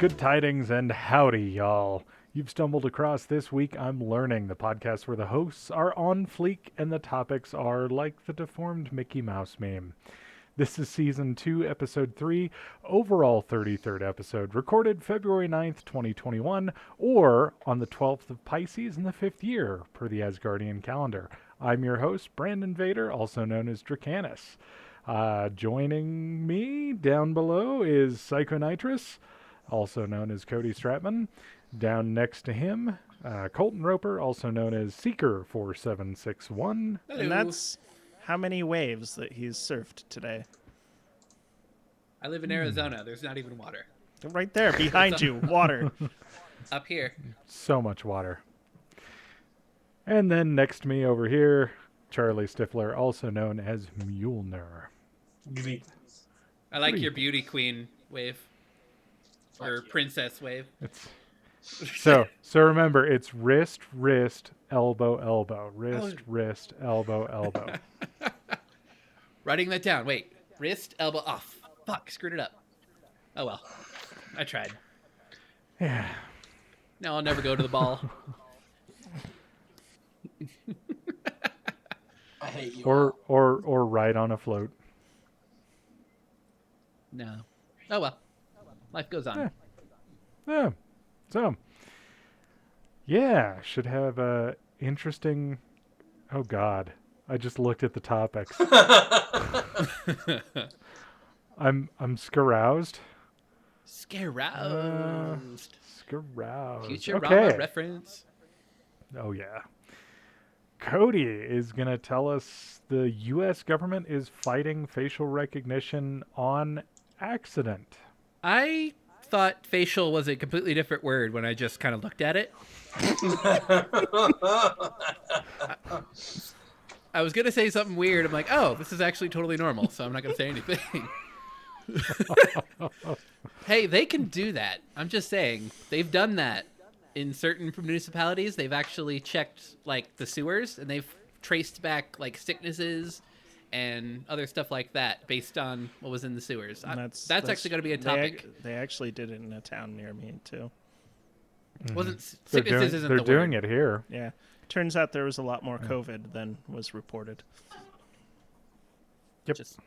good tidings, and howdy, y'all. You've stumbled across This Week I'm Learning, the podcast where the hosts are on fleek and the topics are like the deformed Mickey Mouse meme. This is Season 2, Episode 3, overall 33rd episode, recorded February 9th, 2021, or on the 12th of Pisces in the 5th year, per the Asgardian calendar. I'm your host, Brandon Vader, also known as Dracanis. Joining me down below is Psychonitrous, also known as Cody Stratman. Down next to him, Colton Roper, also known as Seeker4761. Hello. And that's how many waves that he's surfed today. I live in Arizona. There's not even water. Right there, behind you, water. Up here. So much water. And then next to me over here, Charlie Stifler, also known as Mjolnir. I like your beauty queen wave. Or princess wave. So remember, it's wrist, elbow, elbow. Wrist, elbow, elbow. Writing that down. Wait. Wrist, elbow. Oh, fuck. Screwed it up. Oh, well. I tried. Yeah. No, I'll never go to the ball. I hate you. Or ride on a float. No. Oh, well. Life goes on. Yeah. So, yeah, should have a interesting... Oh, God. I just looked at the topics. I'm scaroused. Scaroused. Scaroused. Futurama reference. Oh, yeah. Cody is going to tell us the U.S. government is fighting facial recognition on accident. I thought facial was a completely different word when I just kind of looked at it. I was going to say something weird. I'm like, oh, this is actually totally normal, so I'm not going to say anything. Hey, they can do that. I'm just saying. They've done that in certain municipalities. They've actually checked, like, the sewers, and they've traced back, like, sicknesses and other stuff like that based on what was in the sewers. That's actually going to be a topic. They actually did it in a town near me, too. Wasn't sicknesses isn't they're the doing word. it here. Yeah. Turns out there was a lot more COVID than was reported. Yep. Just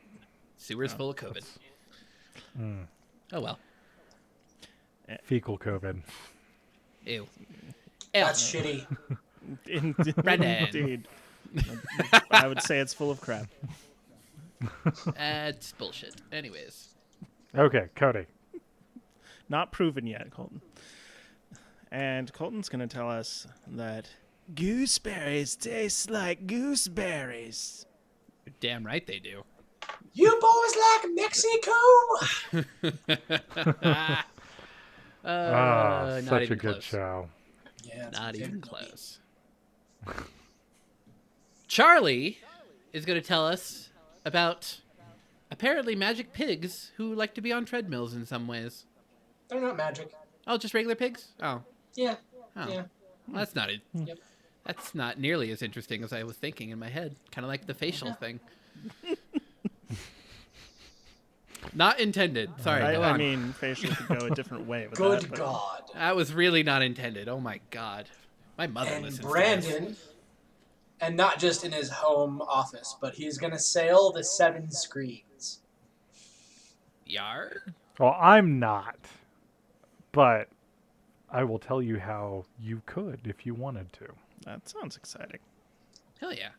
sewers full of COVID. Oh, well. Fecal COVID. Ew. That's shitty. Indeed. I would say it's full of crap. That's bullshit. Anyways. Okay, Cody. Not proven yet, Colton. And Colton's going to tell us that gooseberries taste like gooseberries. You're damn right they do. You boys like Mexico? Not Such even a good close. show. Yeah, Not even close. Charlie is going to tell us about apparently magic pigs who like to be on treadmills in some ways. They're not magic. Oh, just regular pigs? Oh. Yeah. Oh. Yeah. Well, that's not it. Yep. That's not nearly as interesting as I was thinking in my head. Kind of like the facial thing. Not intended. Sorry, go on. I mean, facial could go a different way with Good that. But God. That was really not intended. Oh my God. My mother And listens to Brandon, and not just in his home office, but he's going to sail the 7 screens. this. Yar? Well, I'm not. But I will tell you how you could if you wanted to. That sounds exciting. Hell yeah.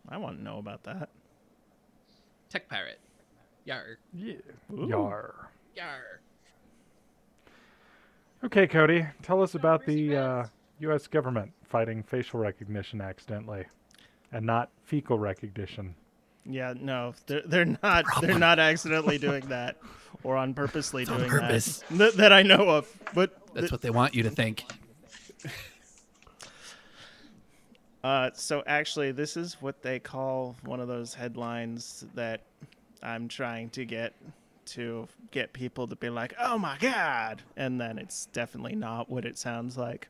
I want to know about that. Tech pirate. Yar. Yeah. Ooh. Yar. Yar. Okay, Cody, tell us about the U.S. government fighting facial recognition accidentally, and not fecal recognition. Yeah, no, they're not accidentally doing that or on purposely doing purpose. that I know of. But That's what they want you to think. so actually, this is what they call one of those headlines that I'm trying to get people to be like, "Oh my God!" and then it's definitely not what it sounds like.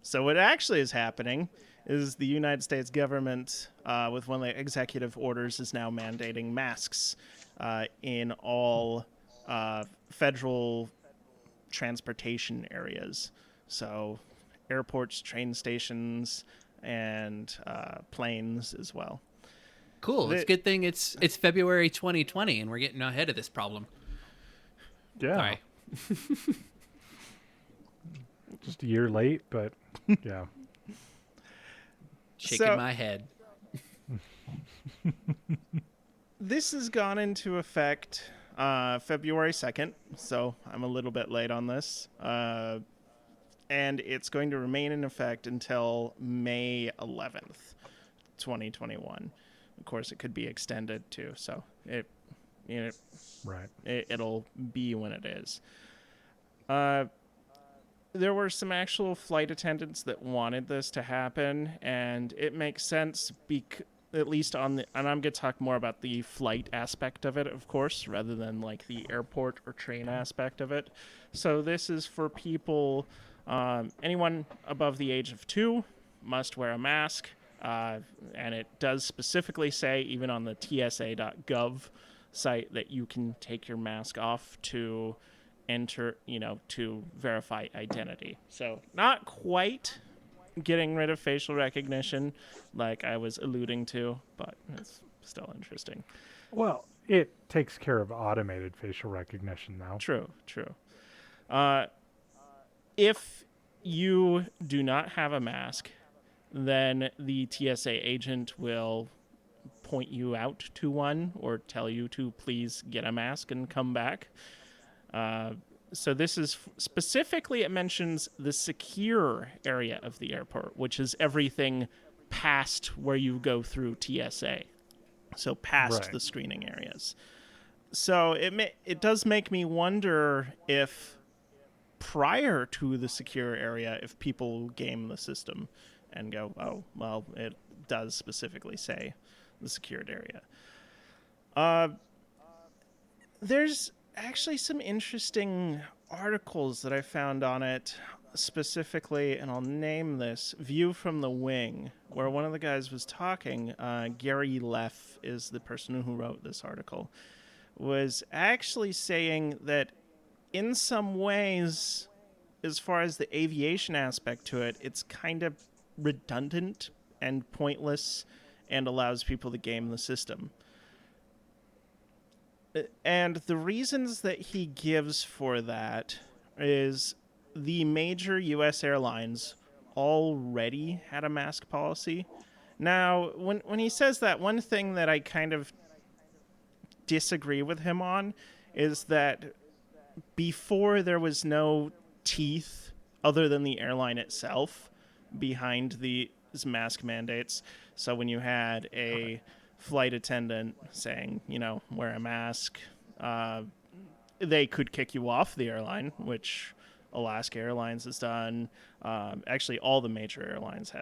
So what actually is happening is the United States government, with one of the executive orders, is now mandating masks in all federal transportation areas. So airports, train stations, and planes as well. Cool. It's a good thing it's February 2020 and we're getting ahead of this problem. Yeah. Sorry. Just a year late, but yeah. Shaking my head. This has gone into effect February 2nd, so I'm a little bit late on this. And it's going to remain in effect until May 11th, 2021. Of course, it could be extended too, so it'll be when it is. There were some actual flight attendants that wanted this to happen, and it makes sense, at least and I'm going to talk more about the flight aspect of it, of course, rather than like the airport or train aspect of it. So this is for people, anyone above the age of 2 must wear a mask, and it does specifically say, even on the tsa.gov site, that you can take your mask off to enter, to verify identity. So not quite getting rid of facial recognition like I was alluding to, but it's still interesting. Well, it takes care of automated facial recognition now. True. If you do not have a mask, then the TSA agent will point you out to one or tell you to please get a mask and come back. So this is specifically, it mentions the secure area of the airport, which is everything past where you go through TSA. So past the screening areas. So it does make me wonder if prior to the secure area, if people game the system and go, oh, well, it does specifically say the secured area. There's actually some interesting articles that I found on it, specifically, and I'll name this, View from the Wing, where one of the guys was talking, Gary Leff is the person who wrote this article, was actually saying that in some ways, as far as the aviation aspect to it, it's kind of redundant and pointless and allows people to game the system. And the reasons that he gives for that is the major U.S. airlines already had a mask policy. Now, when he says that, one thing that I kind of disagree with him on is that before there was no teeth other than the airline itself behind these mask mandates. So when you had a flight attendant saying, wear a mask, they could kick you off the airline, which Alaska Airlines has done. Actually, all the major airlines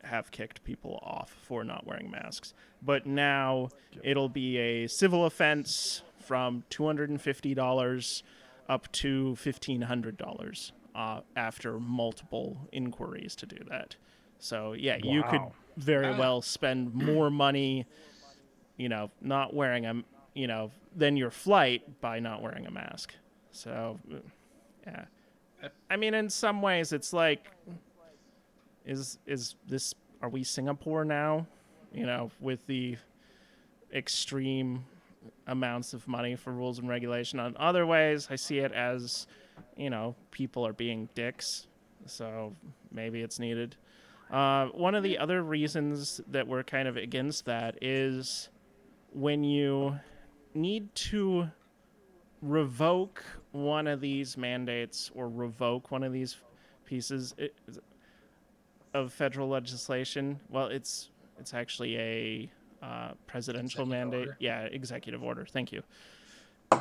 have kicked people off for not wearing masks. But now it'll be a civil offense from $250 up to $1,500 after multiple inquiries to do that. So, yeah, you could very well spend more money not wearing than your flight by not wearing a mask. So, yeah. I mean, in some ways, it's like, are we Singapore now? With the extreme amounts of money for rules and regulation. On other ways, I see it as, people are being dicks. So maybe it's needed. One of the other reasons that we're kind of against that is when you need to revoke one of these mandates or revoke one of these pieces of federal legislation. Well, it's actually a presidential mandate. Order. Yeah, executive order. Thank you.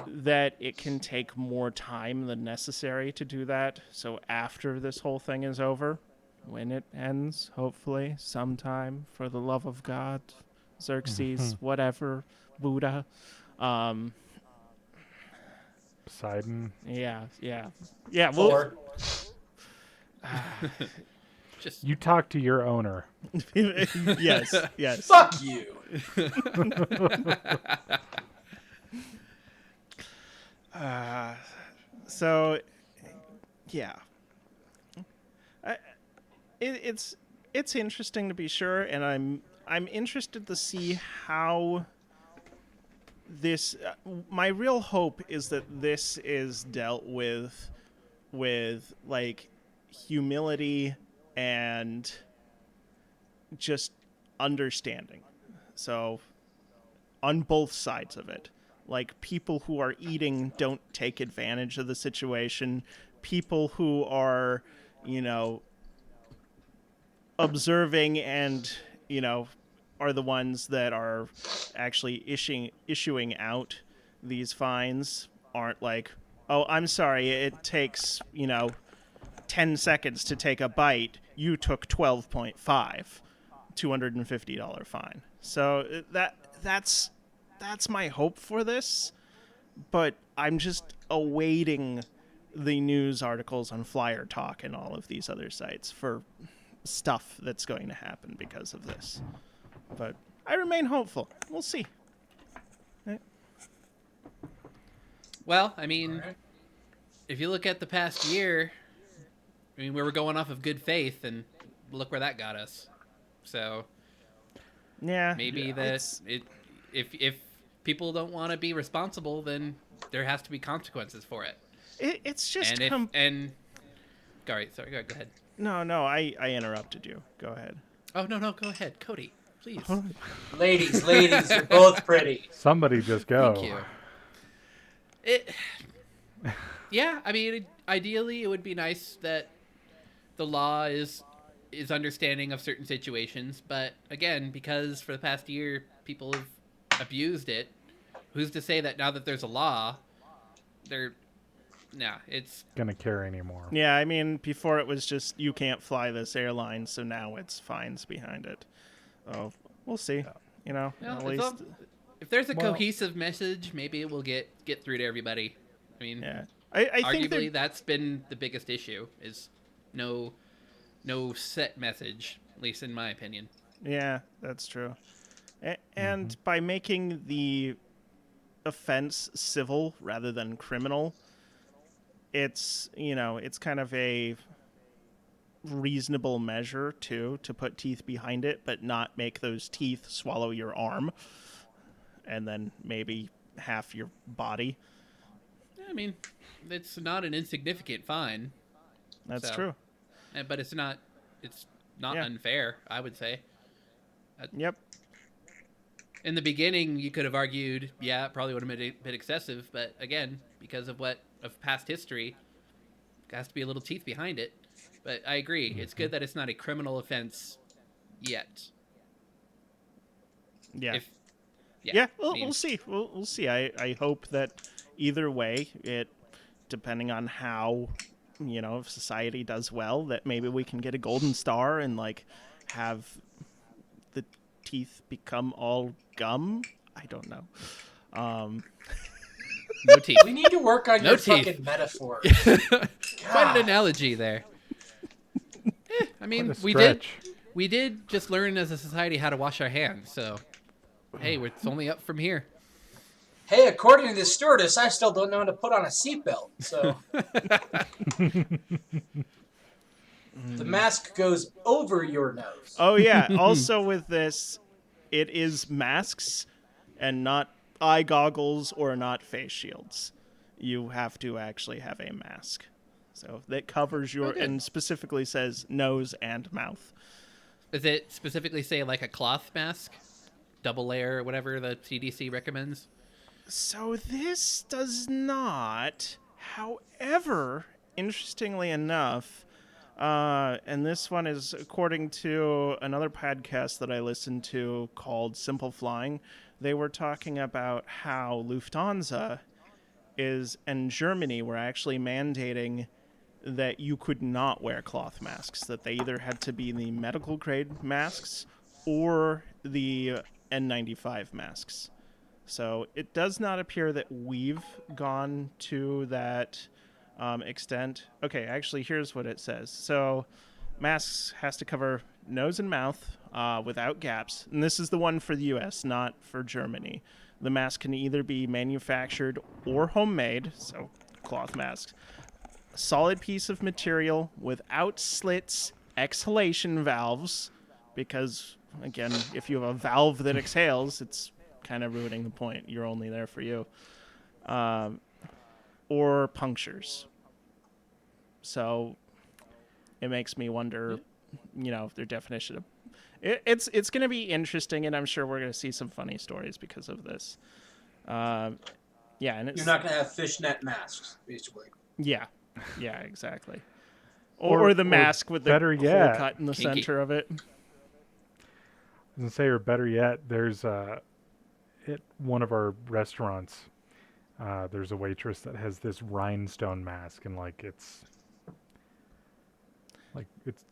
That it can take more time than necessary to do that. So after this whole thing is over, when it ends, hopefully, sometime, for the love of God, Xerxes, whatever, Buddha. Poseidon. Yeah. Thor. Just You talk to your owner. Yes. Fuck you. So yeah. It's interesting to be sure, and I'm interested to see how this. My real hope is that this is dealt with like humility and just understanding. So on both sides of it, like people who are eating don't take advantage of the situation. People who are, you know, observing and, you know, are the ones that are actually issuing out these fines aren't like, oh, I'm sorry, it takes, you know, 10 seconds to take a bite. You took 12.5, $250 fine. So that's my hope for this, but I'm just awaiting the news articles on Flyer Talk and all of these other sites for stuff that's going to happen because of this. But I remain hopeful. We'll see. Well, I mean, if you look at the past year, I mean, we were going off of good faith, and look where that got us. So Yeah, maybe if people don't want to be responsible, then there has to be consequences for it. it's just All right, sorry, go ahead. No, I interrupted you. Go ahead. Oh no, go ahead, Cody, please. Ladies, you're both pretty. Somebody just go. Thank you. Yeah, I mean, ideally, it would be nice that the law is understanding of certain situations, but again, because for the past year people have abused it, who's to say that now that there's a law, it's Gonna care anymore. Yeah, I mean, before it was just you can't fly this airline, so now it's fines behind it. Oh, we'll see. You know, at least if there's a cohesive message, maybe it will get through to everybody. I mean, yeah. I think arguably that's been the biggest issue is no set message, at least in my opinion. Yeah, that's true. And by making the offense civil rather than criminal, it's, you know, it's kind of a reasonable measure too, to put teeth behind it, but not make those teeth swallow your arm and then maybe half your body. I mean, it's not an insignificant fine. That's true. But it's not unfair, I would say. Yep. In the beginning, you could have argued, yeah, it probably would have been a bit excessive, but again, because of past history, there has to be a little teeth behind it. But I agree, it's good that it's not a criminal offense yet. Yeah. Well, we'll see. We'll see. I hope that either way, depending on how, you know, if society does well, that maybe we can get a golden star and like have the teeth become all gum. I don't know. No teeth. We need to work on No your teeth. fucking metaphors. Quite an analogy there. I mean, we did just learn as a society how to wash our hands, so hey, it's only up from here. Hey, according to the stewardess, I still don't know how to put on a seatbelt, so... The mask goes over your nose. Oh, yeah. Also with this, it is masks and not eye goggles or not face shields. You have to actually have a mask. So that covers your, and specifically says nose and mouth. Does it specifically say like a cloth mask? Double layer or whatever the CDC recommends? So this does not. However, interestingly enough, and this one is according to another podcast that I listened to called Simple Flying. They were talking about how Lufthansa and Germany were actually mandating that you could not wear cloth masks, that they either had to be the medical grade masks or the N95 masks. So it does not appear that we've gone to that extent. Okay, actually, here's what it says. So masks has to cover nose and mouth without gaps. And this is the one for the U.S., not for Germany. The mask can either be manufactured or homemade, so cloth masks. solid piece of material without slits, exhalation valves, because, again, if you have a valve that exhales, it's kind of ruining the point. You're only there for you. Or punctures. So it makes me wonder, their definition of... It's going to be interesting, and I'm sure we're going to see some funny stories because of this. And it's... You're not going to have fishnet masks, basically. Yeah, exactly. Or the mask with the better hole yet, cut in the kinky. center of it. I was gonna say, or better yet, there's at one of our restaurants, there's a waitress that has this rhinestone mask, and it's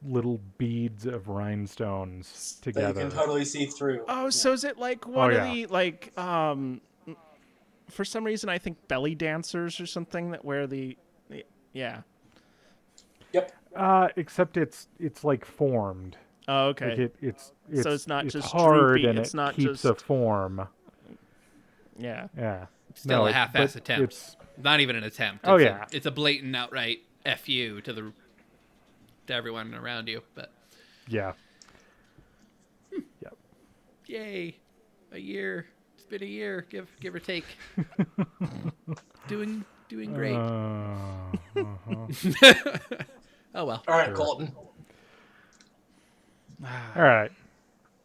little beads of rhinestones That you together. can totally see through. Oh, so is it like one of yeah. the for some reason I think belly dancers or something that wear the yeah. Yep. Except it's like formed. Oh, okay. Like it's So it's not just hard droopy, and it's it not keeps just... a form. Yeah. Yeah. Still No, a half-ass but attempt. it's- Not even an attempt. Oh, It's yeah. it's a blatant, outright "fu" to everyone around you. But Yeah. Yep. yay, a year. It's been a year, give or take. doing great. Oh well. All right, Sure. Colton. All right.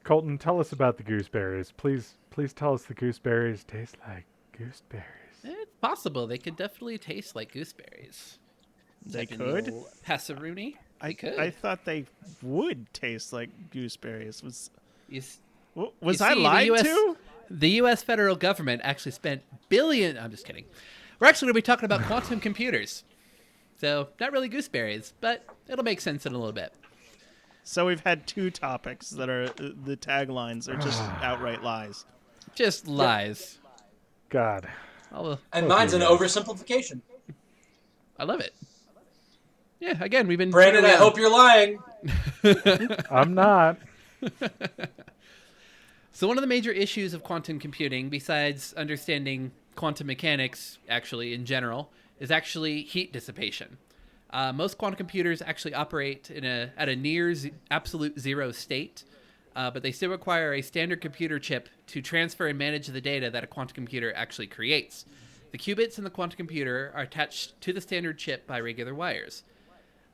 Colton, tell us about the gooseberries. Please tell us the gooseberries taste like gooseberries. It's possible they could definitely taste like gooseberries. They Type in could? the old Passeroonie. They could. I thought they would taste like gooseberries. Was You I see, lied to? The U.S. federal government actually spent billion. I'm just kidding. We're actually going to be talking about quantum computers. So not really gooseberries, but it'll make sense in a little bit. So we've had two topics that are the taglines are just outright lies. Just lies. God. And mine's an oversimplification. I love it. Yeah, again, we've been... Brandon, I hope you're lying. I'm not. So one of the major issues of quantum computing, besides understanding quantum mechanics, actually, in general, is actually heat dissipation. Most quantum computers actually operate at a near absolute zero state, but they still require a standard computer chip to transfer and manage the data that a quantum computer actually creates. The qubits in the quantum computer are attached to the standard chip by regular wires.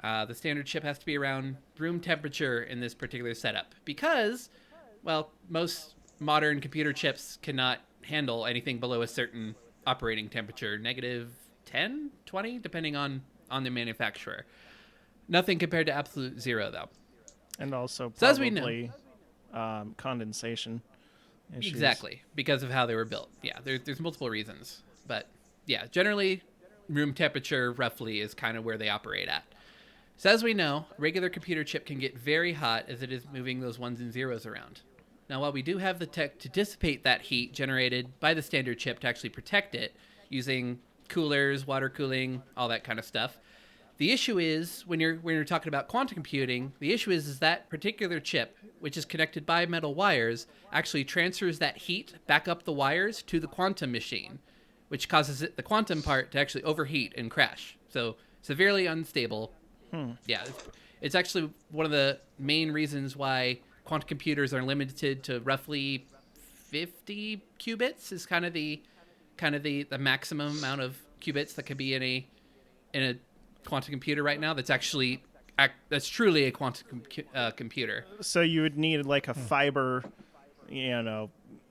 The standard chip has to be around room temperature in this particular setup because, well, most modern computer chips cannot handle anything below a certain operating temperature, negative 10, 20, depending on the manufacturer. Nothing compared to absolute zero, though. And also So as we know- probably condensation issues. Exactly, because of how they were built. Yeah, there's multiple reasons. But yeah, generally, room temperature roughly is kind of where they operate at. So as we know, a regular computer chip can get very hot as it is moving those ones and zeros around. Now, while we do have the tech to dissipate that heat generated by the standard chip to actually protect it, using coolers, water cooling, all that kind of stuff, the issue is, when you're talking about quantum computing, the issue is that particular chip, which is connected by metal wires, actually transfers that heat back up the wires to the quantum machine, which causes the quantum part to actually overheat and crash. So severely unstable. Yeah, it's actually one of the main reasons why quantum computers are limited to roughly 50 qubits is kind of the maximum amount of qubits that could be in a quantum computer right now. That's truly a quantum computer. So you would need like a fiber,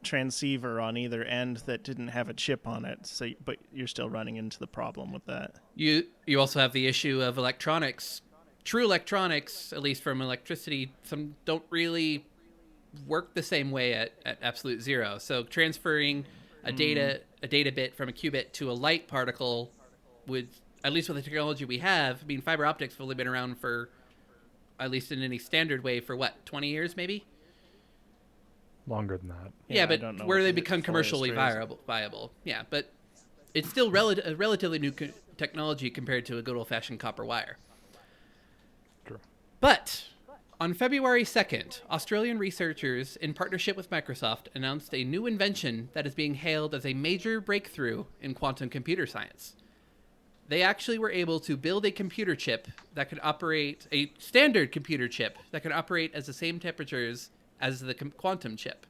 transceiver on either end that didn't have a chip on it. So, but you're still running into the problem with that. You also have the issue of electronics. True electronics, at least from electricity, some don't really work the same way at absolute zero. So transferring a data bit from a qubit to a light particle would, at least with the technology we have, fiber optics have only been around for, at least in any standard way, for what, 20 years maybe? Longer than that. Yeah, I but don't know where what they the become full commercially history is. viable. Yeah, but it's still a relatively new technology compared to a good old-fashioned copper wire. True. But on February 2nd, Australian researchers, in partnership with Microsoft, announced a new invention that is being hailed as a major breakthrough in quantum computer science. they actually were able to build a computer chip that could operate, a standard computer chip that could operate at the same temperatures as the quantum chip.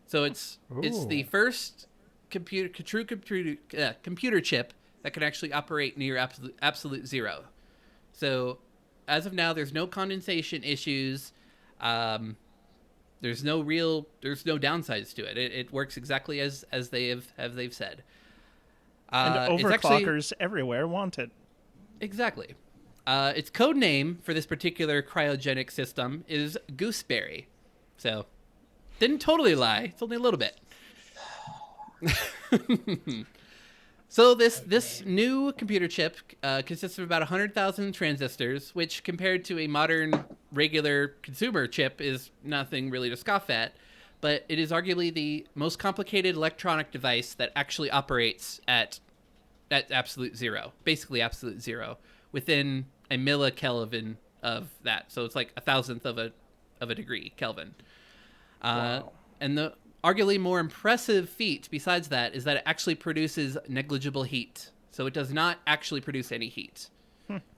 So it's the Ooh. first computer chip that can actually operate near absolute zero. So as of now, there's no condensation issues. There's no downsides to it. It works exactly as they've said. And It's actually, overclockers everywhere want it. exactly. Its code name for this particular cryogenic system is Gooseberry. So, didn't totally lie. It's only a little bit. So this new computer chip consists of about 100,000 transistors, which compared to a modern regular consumer chip is nothing really to scoff at. But it is arguably the most complicated electronic device that actually operates at absolute zero, basically absolute zero, within a millikelvin of that. So it's like 1,000th of a degree Kelvin. Wow. And the arguably more impressive feat besides that is that it actually produces negligible heat. So it does not actually produce any heat.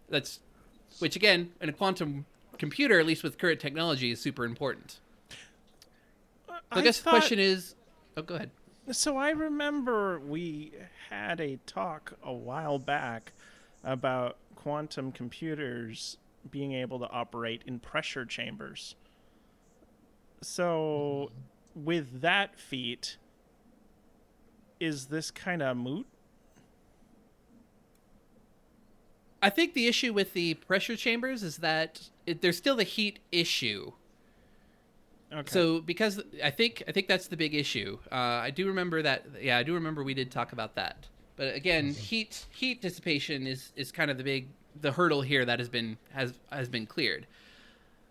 Which again, in a quantum computer, at least with current technology, is super important. So I guess the question is, go ahead. So I remember we had a talk a while back about quantum computers being able to operate in pressure chambers. So with that feat, is this kind of moot? I think the issue with the pressure chambers is that there's still the heat issue. Okay. So because I think that's the big issue. I do remember that. Yeah, I do remember we did talk about that. But again, heat dissipation is kind of the hurdle here that has been cleared.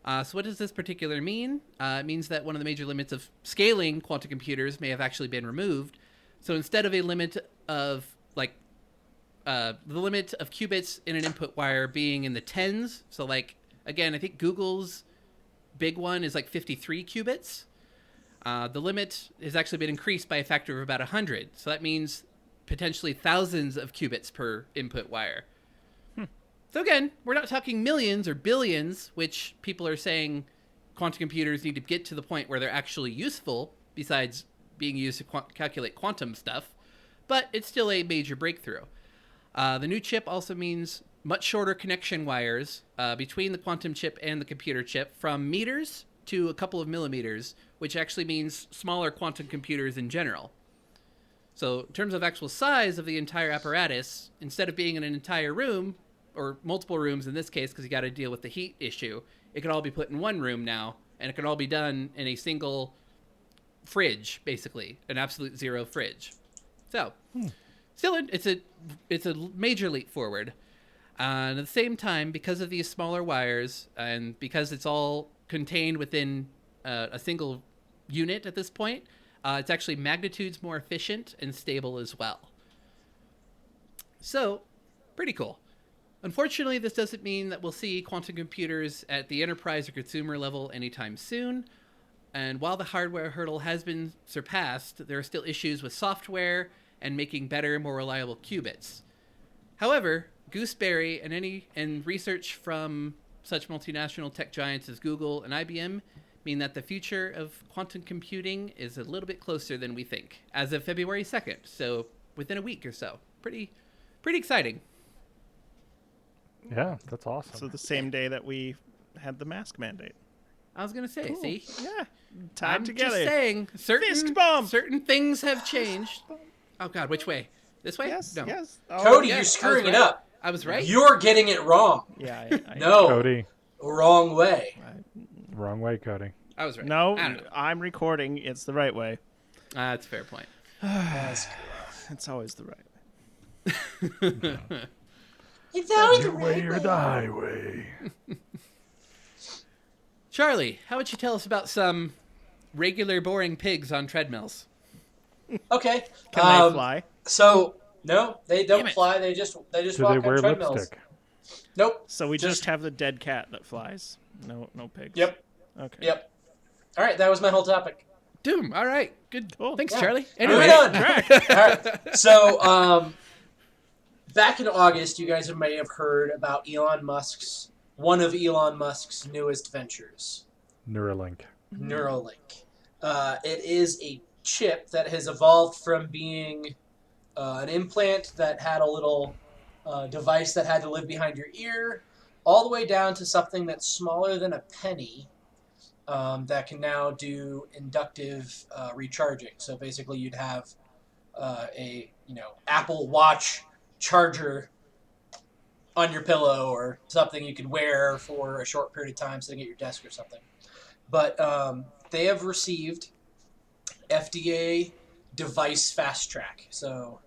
So what does this particular mean? It means that one of the major limits of scaling quantum computers may have actually been removed. So instead of a limit of the limit of qubits in an input wire being in the tens, so like again, I think Google's big one is like 53 qubits. The limit has actually been increased by a factor of about 100. So that means potentially thousands of qubits per input wire. So again, we're not talking millions or billions, which people are saying quantum computers need to get to the point where they're actually useful, besides being used to calculate quantum stuff. But it's still a major breakthrough. The new chip also means much shorter connection wires between the quantum chip and the computer chip, from meters to a couple of millimeters, which actually means smaller quantum computers in general. So in terms of actual size of the entire apparatus, instead of being in an entire room, or multiple rooms in this case, because you got to deal with the heat issue, it can all be put in one room now, and it can all be done in a single fridge, basically, an absolute zero fridge. So, still, it's a major leap forward. And at the same time, because of these smaller wires, and because it's all contained within a single unit at this point, it's actually magnitudes more efficient and stable as well. So, pretty cool. Unfortunately, this doesn't mean that we'll see quantum computers at the enterprise or consumer level anytime soon. And while the hardware hurdle has been surpassed, there are still issues with software and making better, more reliable qubits. However, Gooseberry and research from such multinational tech giants as Google and IBM mean that the future of quantum computing is a little bit closer than we think, as of February 2nd, so within a week or so. Pretty exciting. Yeah, that's awesome. So the same day that we had the mask mandate. I was going to say, Cool. see? Yeah. Time I'm together. just saying, Fist bump. certain things have changed. Oh, God, which way? This way? Yes, No. yes. Cody, yeah, you're I was screwing it right. up. I was right? You're getting it wrong. Yeah. No. Cody, Wrong way. wrong way, Cody. I was right. No, I don't know. I'm recording. It's the right way. That's a fair point. That's It's always the right way. It's always Your way or the highway. Charlie, how would you tell us about some regular boring pigs on treadmills? Okay. Can they fly? So no, they Damn don't it. fly. They just Do walk they on wear treadmills. lipstick? Nope. So we just have the dead cat that flies. No pigs. Yep. Okay. Yep. All right, that was my whole topic. Doom. All right. Good. Cool. Thanks, Yeah. Charlie. Moving Anyway, on. All right. So back in August, you guys may have heard about one of Elon Musk's newest ventures, Neuralink. Neuralink. It is a chip that has evolved from being an implant that had a little device that had to live behind your ear, all the way down to something that's smaller than a penny that can now do inductive recharging. So basically, you'd have a Apple Watch charger on your pillow or something you could wear for a short period of time sitting at your desk or something. But they have received FDA device fast track. So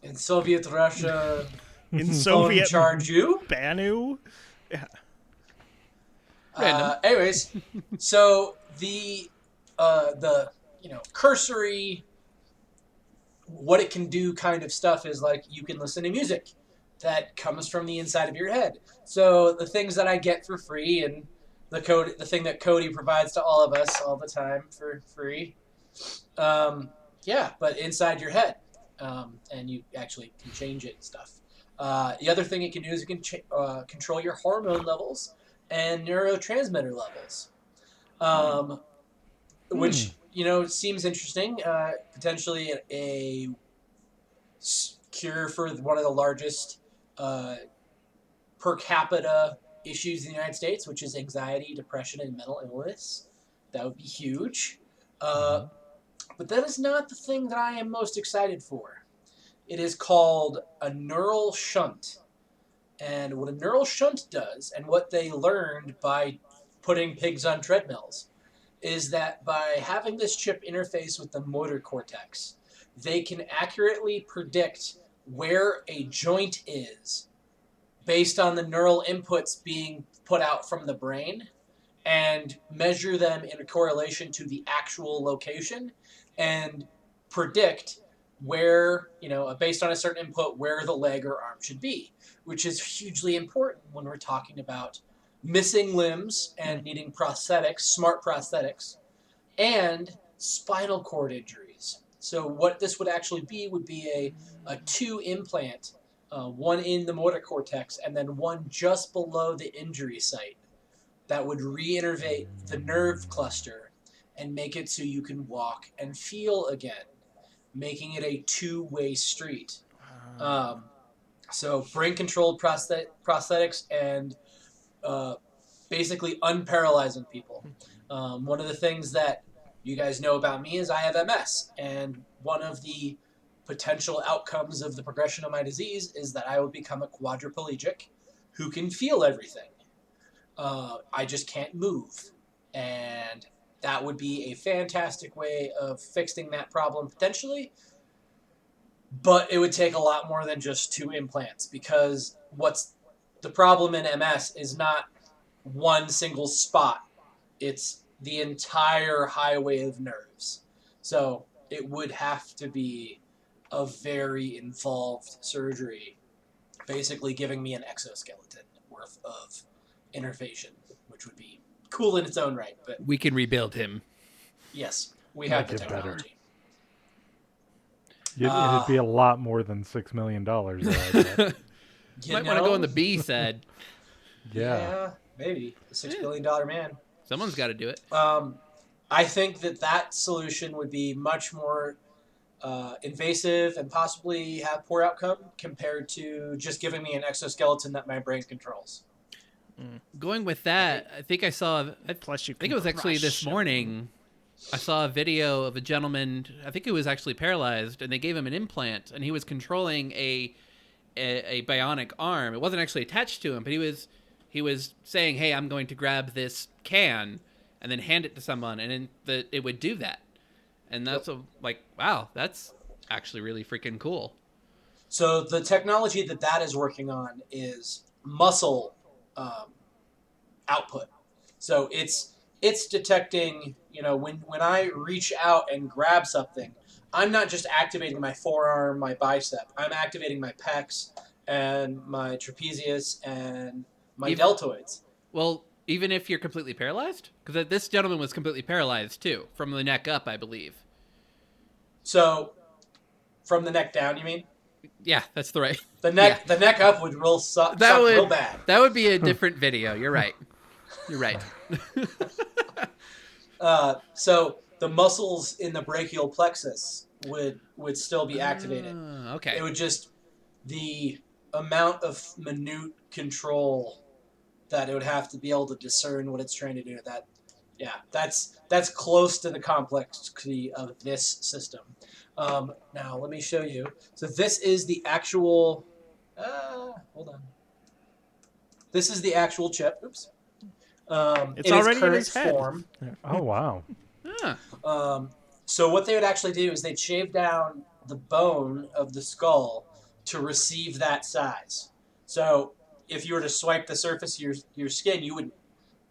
in Soviet Russia, In phone Soviet charge you. Banu? Yeah. Random. Anyways, so the cursory what it can do kind of stuff is like you can listen to music that comes from the inside of your head. So the things that I get for free and the thing that Cody provides to all of us all the time for free, but inside your head, and you actually can change it and stuff. The other thing it can do is it can control your hormone levels and neurotransmitter levels, which seems interesting. Potentially a cure for one of the largest per capita issues in the United States, which is anxiety, depression, and mental illness. That would be huge. But that is not the thing that I am most excited for. It is called a neural shunt. And what a neural shunt does, and what they learned by putting pigs on treadmills, is that by having this chip interface with the motor cortex, they can accurately predict where a joint is based on the neural inputs being put out from the brain and measure them in correlation to the actual location and predict where, based on a certain input, where the leg or arm should be, which is hugely important when we're talking about missing limbs and needing prosthetics, smart prosthetics, and spinal cord injuries. So what this would actually be would be a two implant, one in the motor cortex and then one just below the injury site that would reinnervate the nerve cluster and make it so you can walk and feel again, making it a two-way street. So brain-controlled prosthetics and basically unparalyzing people. One of the things that you guys know about me is I have MS, and one of the potential outcomes of the progression of my disease is that I would become a quadriplegic who can feel everything. I just can't move, and that would be a fantastic way of fixing that problem potentially, but it would take a lot more than just two implants, because what's the problem in MS is not one single spot. It's the entire highway of nerves. So it would have to be a very involved surgery, basically giving me an exoskeleton worth of innervation, which would be cool in its own right. But We can rebuild him. yes, we have the Make it better. technology. It'd be a lot more than $6 million. Though, I bet. Might want to go on the B side. Yeah. Maybe the $6 billion man. Someone's got to do it. I think that solution would be much more invasive and possibly have poor outcome compared to just giving me an exoskeleton that my brain controls. Going with that, I think I saw. Plus, you I think it was actually this morning. I saw a video of a gentleman. I think he was actually paralyzed, and they gave him an implant, and he was controlling a bionic arm. It wasn't actually attached to him, but he was saying, "Hey, I'm going to grab this can and then hand it to someone," and then it would do that. And that's wow, that's actually really freaking cool. So the technology that is working on is muscle output. So it's detecting, when I reach out and grab something, I'm not just activating my forearm, my bicep. I'm activating my pecs and my trapezius and my deltoids. Well, even if you're completely paralyzed? Because this gentleman was completely paralyzed, too, from the neck up, I believe. So From the neck down, you mean? Yeah, that's the right. The neck up would suck real bad. That would be a different video. You're right. You're right. So the muscles in the brachial plexus would still be activated. Okay. It would just the amount of minute control that it would have to be able to discern what it's trying to do. That's close to the complexity of this system. Now let me show you. So this is the actual. Hold on. This is the actual chip. Oops. It's in already its current in his head. form. Oh wow. Huh. So what they would actually do is they'd shave down the bone of the skull to receive that size. So if you were to swipe the surface of your skin, you would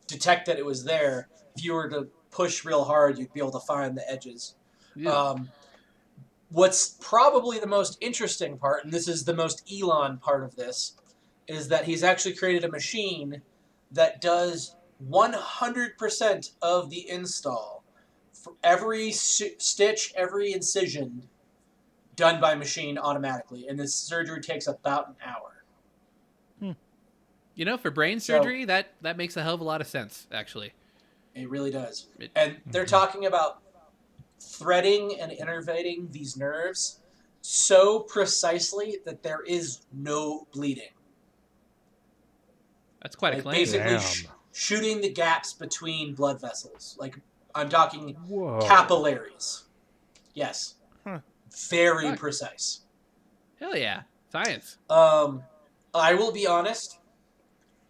detect that it was there. If you were to push real hard, you'd be able to find the edges. Yeah. What's probably the most interesting part, and this is the most Elon part of this, is that he's actually created a machine that does 100% of the install. For every stitch, every incision, done by machine automatically. And this surgery takes about an hour. You know, for brain surgery, that makes a hell of a lot of sense, actually. It really does. And they're talking about threading and innervating these nerves so precisely that there is no bleeding. That's quite a claim. Basically shooting the gaps between blood vessels. Like, I'm talking capillaries. Yes. Very precise. Hell yeah. Science. I will be honest.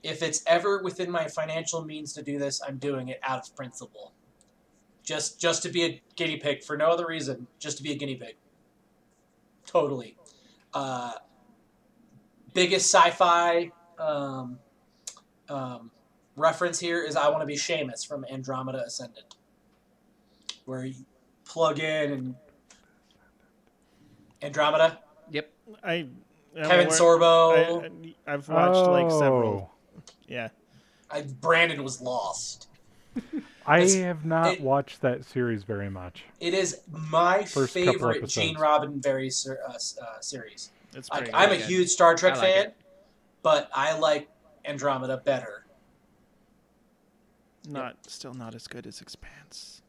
If it's ever within my financial means to do this, I'm doing it out of principle. Just to be a guinea pig, for no other reason, just to be a guinea pig. Totally. Biggest sci-fi reference here is I Want to Be Seamus from Andromeda Ascendant, where you plug in and Andromeda. Yep. Kevin Sorbo. I've watched like several. Yeah. Brandon was lost. I have not watched that series very much. It is my First favorite Gene Roddenberry series. It's I'm a huge Star Trek fan, but I like Andromeda better. Still not as good as Expanse.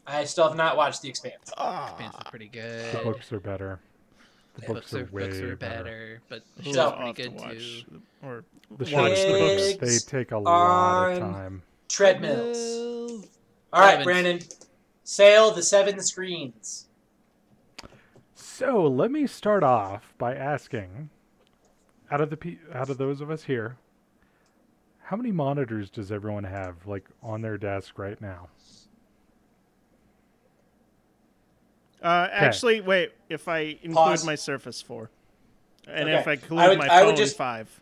I still have not watched The Expanse. Expanse is pretty good. The books are better. The books are way better, but the So, show's pretty good too. Or The watch the books. They take a lot of time. Treadmills. All right, Brandon. Sail the 7 screens. So let me start off by asking, out of those of us here, how many monitors does everyone have, like, on their desk right now? Actually, wait. If I include my Surface 4, and if I include my phone, 5.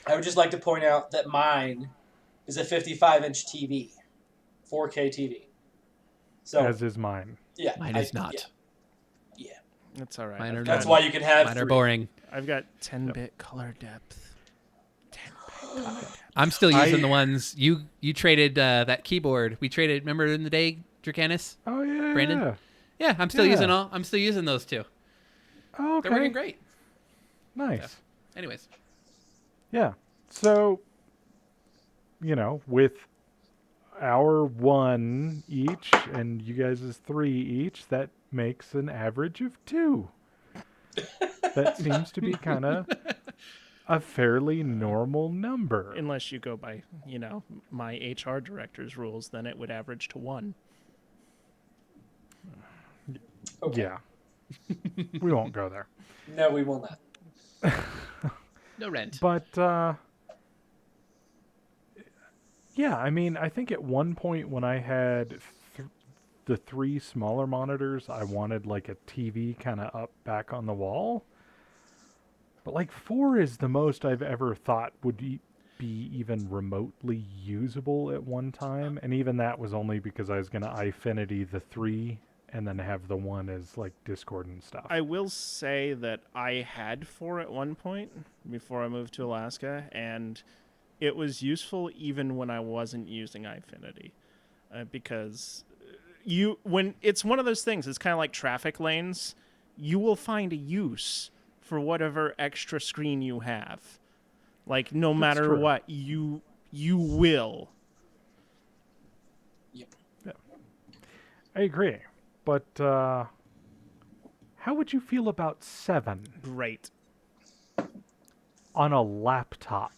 I would just like to point out that mine is a 55-inch TV, 4K TV. So, as is mine. Yeah, mine is not. Yeah. That's all right. That's why you can have. Mine are boring. I've got 10-bit color depth. 10-bit color depth. I'm still using the ones you traded that keyboard. We traded. Remember in the day, Dracanis? Oh yeah, Brandon. Yeah, I'm still using I'm still using those two. Oh, okay. They're working great. Nice. So, anyways. Yeah. So, with our 1 each and you guys' 3 each, that makes an average of 2. That seems to be kind of a fairly normal number. Unless you go by, my HR director's rules, then it would average to 1. Okay. Yeah. We won't go there. No, we will not. No rent. But, yeah, I mean, I think at one point when I had the 3 smaller monitors, I wanted like a TV kind of up back on the wall. But like 4 is the most I've ever thought would be even remotely usable at one time. And even that was only because I was going to iFinity the 3 and then have the 1 as like Discord and stuff. I will say that I had 4 at one point before I moved to Alaska, and it was useful even when I wasn't using iFinity, because when it's one of those things, it's kind of like traffic lanes. you will find a use for whatever extra screen you have. Like, no matter true. what, you will. Yep. Yeah. I agree. But how would you feel about 7 Great. on a laptop?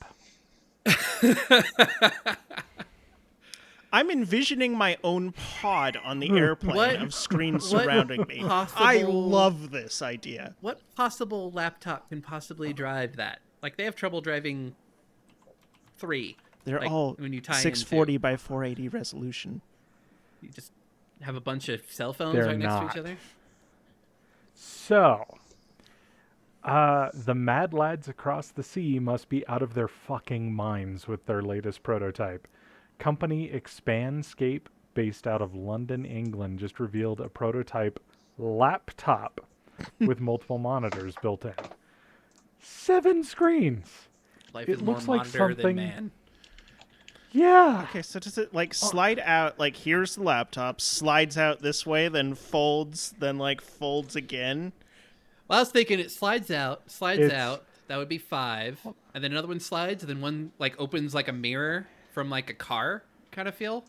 I'm envisioning my own pod on the airplane What- of screens what surrounding me. possible- I love this idea. What possible laptop can possibly drive that? Like, they have trouble driving 3. They're Like, all when you tie 640 by 480 resolution. You just have a bunch of cell phones They're right next to not. each other. So, the mad lads across the sea must be out of their fucking minds with their latest prototype. Company Expanscape, based out of London, England, just revealed a prototype laptop with multiple monitors built in. 7 screens. Life It is more looks like monitor something- than man. Yeah. Okay, so does it like slide out, like here's the laptop, slides out this way, then folds, then like folds again? Well, I was thinking it slides out. It's- That would be 5, and then another one slides, and then one like opens like a mirror from like a car kind of feel.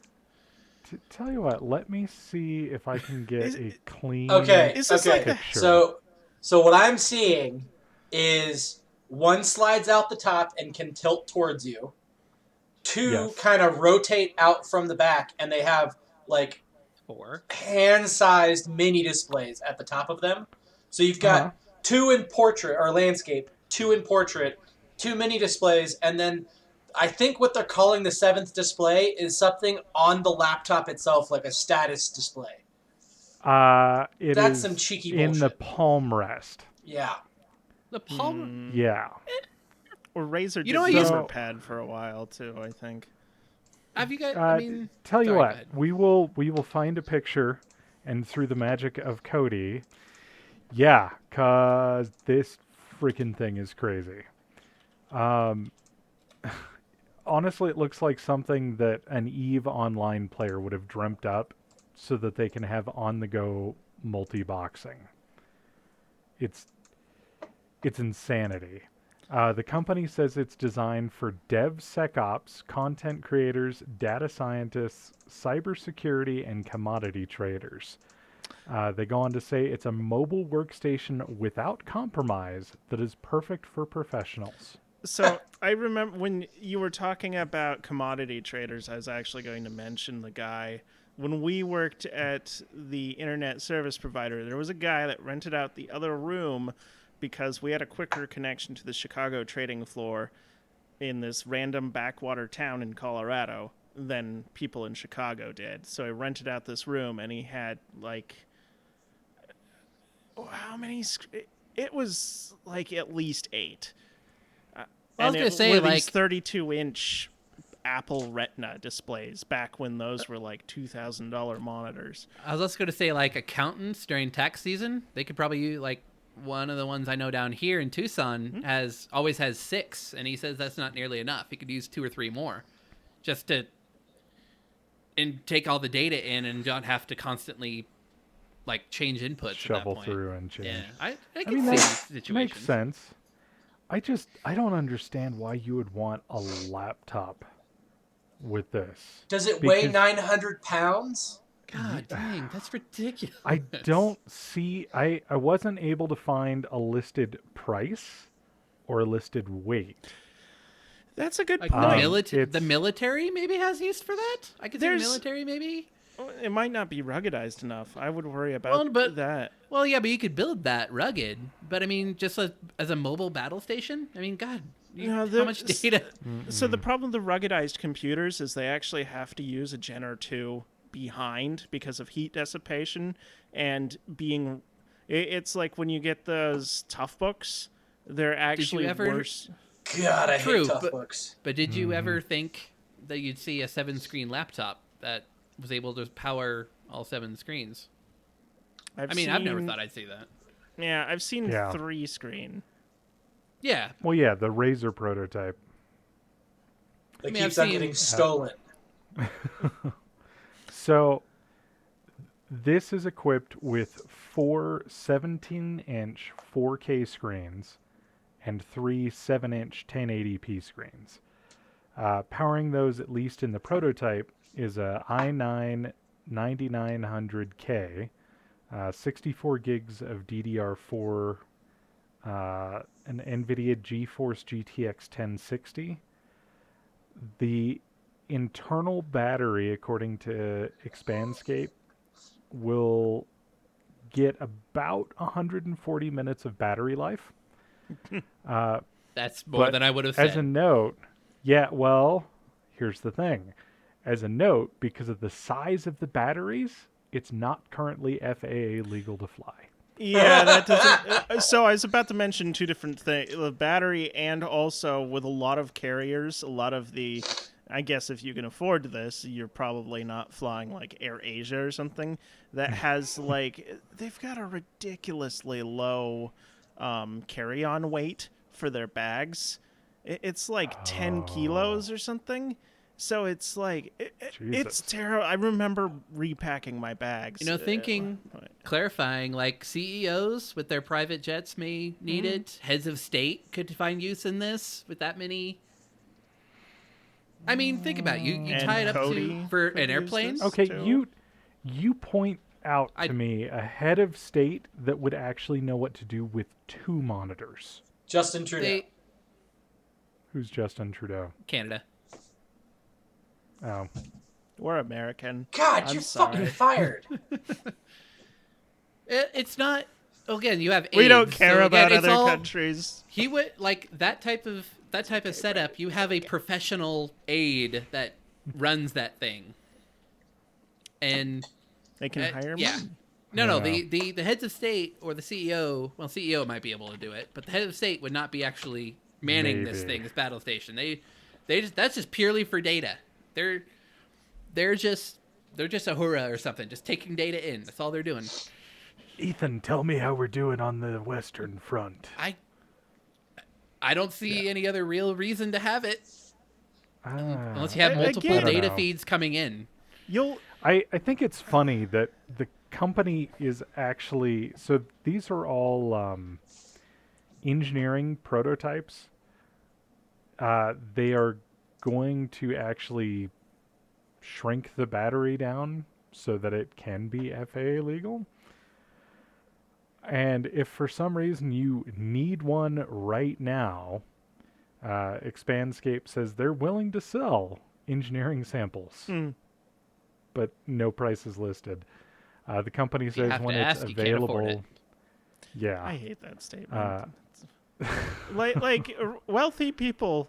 Tell you what, let me see if I can get a clean Okay. Is this okay. like a- picture. So what I'm seeing is one slides out the top and can tilt towards you. 2 Yes. kind of rotate out from the back, and they have like 4. hand-sized mini displays at the top of them. So you've got Uh-huh. 2 in portrait or landscape, 2 in portrait, 2 mini displays, and then I think what they're calling the 7th display is something on the laptop itself, like a status display. It That's is some cheeky in the bullshit. palm rest. Yeah. The palm. Yeah. Or Razer did You know what the you- Overpad for a while too, I think. Have you guys? Uh, tell you sorry, go what, ahead. we will find a picture, and through the magic of Cody, yeah, cause this freaking thing is crazy. Honestly, it looks like something that an EVE Online player would have dreamt up, so that they can have on-the-go multi-boxing. It's insanity. The company says it's designed for DevSecOps, content creators, data scientists, cybersecurity, and commodity traders. They go on to say it's a mobile workstation without compromise that is perfect for professionals. So I remember when you were talking about commodity traders, I was actually going to mention the guy. When we worked at the internet service provider, there was a guy that rented out the other room because we had a quicker connection to the Chicago trading floor in this random backwater town in Colorado than people in Chicago did. So I rented out this room, and he had like, how many? It was like at least 8. I was And gonna say, were like- these 32-inch Apple Retina displays back when those were like $2,000 monitors. I was also going to say, like, accountants during tax season, they could probably use, like, one of the ones I know down here in Tucson always has 6, and he says that's not nearly enough. He could use 2 or 3 more just to take all the data in and not have to constantly, like, change inputs at Shovel that point. through and change. Yeah, I I can mean, see that situations. makes sense. I don't understand why you would want a laptop with this. Does it weigh Because 900 pounds? God dang, that's ridiculous. I don't see. I wasn't able to find a listed price or a listed weight. That's a good Like point. the it's- military maybe has use for that. I could see the There's- military maybe. It might not be ruggedized enough. I would worry about Well, but- that. Well, yeah, but you could build that rugged. But I mean, just as a mobile battle station. I mean, God, No, how much data? So the problem with the ruggedized computers is they actually have to use a gen or 2 behind because of heat dissipation and being. It's like when you get those tough books, they're actually ever- worse. God, I True, hate tough but- books. But did you ever think that you'd see a 7-screen laptop that was able to power all 7 screens? I've never thought I'd see that. Yeah, I've seen Yeah. 3-screen. Yeah, Well, yeah, the Razer prototype. That mean, I've keeps on seen- getting stolen. So This is equipped with four 17-inch 4K screens and three 7-inch 1080p screens. Powering those, at least in the prototype, is a i9 9900K, 64 gigs of DDR4, an NVIDIA GeForce GTX 1060. The internal battery, according to Expanscape, will get about 140 minutes of battery life. That's more But than I would have as a said. note, yeah, well, here's the thing. As a note, because of the size of the batteries, it's not currently FAA legal to fly. Yeah, that doesn't. So I was about to mention two different things: the battery, and also with a lot of carriers, a lot of the. I guess if you can afford this, you're probably not flying like Air Asia or something that has like they've got a ridiculously low carry-on weight for their bags. It's like 10 kilos or something. So it's like it's Jesus. terrible. I remember repacking my bags. Clarifying, like CEOs with their private jets may need it. Heads of state could find use in this with that many. I mean, think about it. You And tie it up Cody to for could an use airplane. this. Okay, too. you point out I- to me a head of state that would actually know what to do with two monitors. Justin Trudeau. They Who's Justin Trudeau? Canada. Oh, We're American. God, I'm you're sorry. fucking fired. It's not. Again, you have. We AIDS, don't care so again, about it's other all- countries. He would like that type of setup. You have a professional aide that runs that thing, and They can hire yeah. me. No, Yeah. the heads of state or the CEO. Well, CEO might be able to do it, but the head of state would not be actually manning this Maybe. thing, this battle station. They just that's just purely for data. They're just Aurora or something, just taking data in. That's all they're doing. Ethan, tell me how we're doing on the Western Front. I don't see any other real reason to have it unless you have Again- multiple I don't data know. feeds coming in. You'll I think it's funny that the company is actually so these are all engineering prototypes. They are going to actually shrink the battery down so that it can be FAA legal. And if for some reason you need one right now, Expanscape says they're willing to sell engineering samples, but no price is listed. The company You says have when to it's ask, you can't afford available. Yeah. I hate that statement. Uh, like wealthy people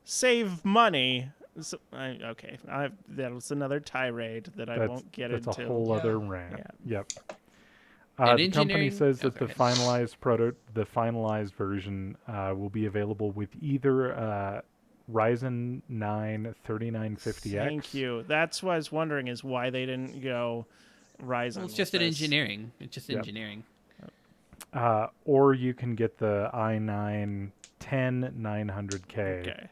save money. So, that was another tirade that I won't get that's into. a whole Yeah. other rant. Yeah. Yep. And The company engineering- says oh, that go the ahead. finalized version will be available with either Ryzen 9 3950X. Thank you. That's what I was wondering is why they didn't go Ryzen. Well, it's just with an this. engineering. It's just Yep. engineering. Or you can get the i9 10 900K. Okay.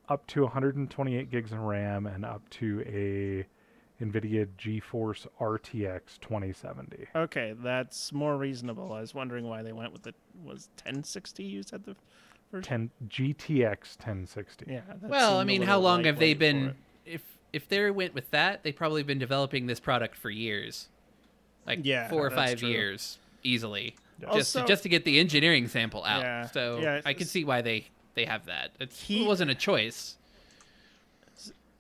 Up to 128 gigs of RAM and up to a NVIDIA GeForce RTX 2070. Okay, that's more reasonable. I was wondering why they went with the 1060 you said the version? 10 GTX 1060. Yeah. that Well, I seemed a mean, how little long have they lightweight for been? If they went with that, they've probably been developing this product for years, like Yeah, 4 or that's 5 true. years easily, Also- just to get the engineering sample out. Yeah, So yeah, I can see why they have that. It He- wasn't a choice.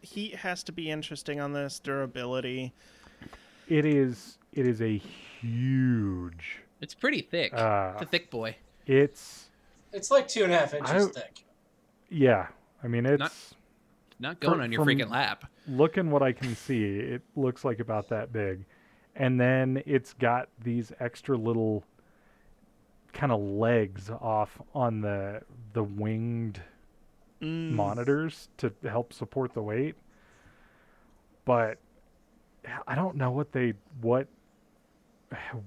Heat has to be interesting on this durability. It is a huge. It's pretty thick. It's a thick boy. It's It's like 2.5 inches thick. yeah. I mean it's Not going on your from- freaking lap. looking what I can see. It looks like about that big, and then it's got these extra little kind of legs off on the winged monitors to help support the weight. But I don't know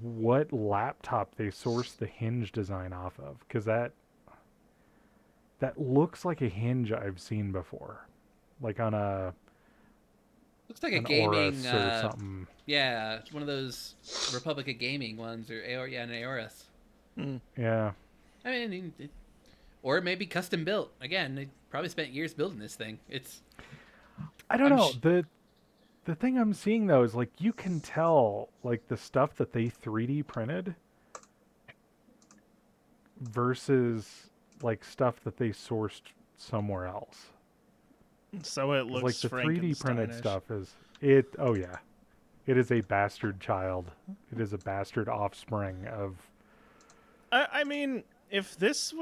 what laptop they sourced the hinge design off of, because that looks like a hinge I've seen before, like on a Looks like a an gaming, Aurus or something. yeah, one of those Republic of Gaming ones, or an Aorus. Yeah. I mean, or it may be custom built. Again, they probably spent years building this thing. I don't I'm know. The thing I'm seeing though is like you can tell like the stuff that they 3D printed versus like stuff that they sourced somewhere else. So it 'Cause, looks like the 3D printed Frankensteinish. stuff is it. Oh yeah, it is a bastard child. It is a bastard offspring of. I mean, if this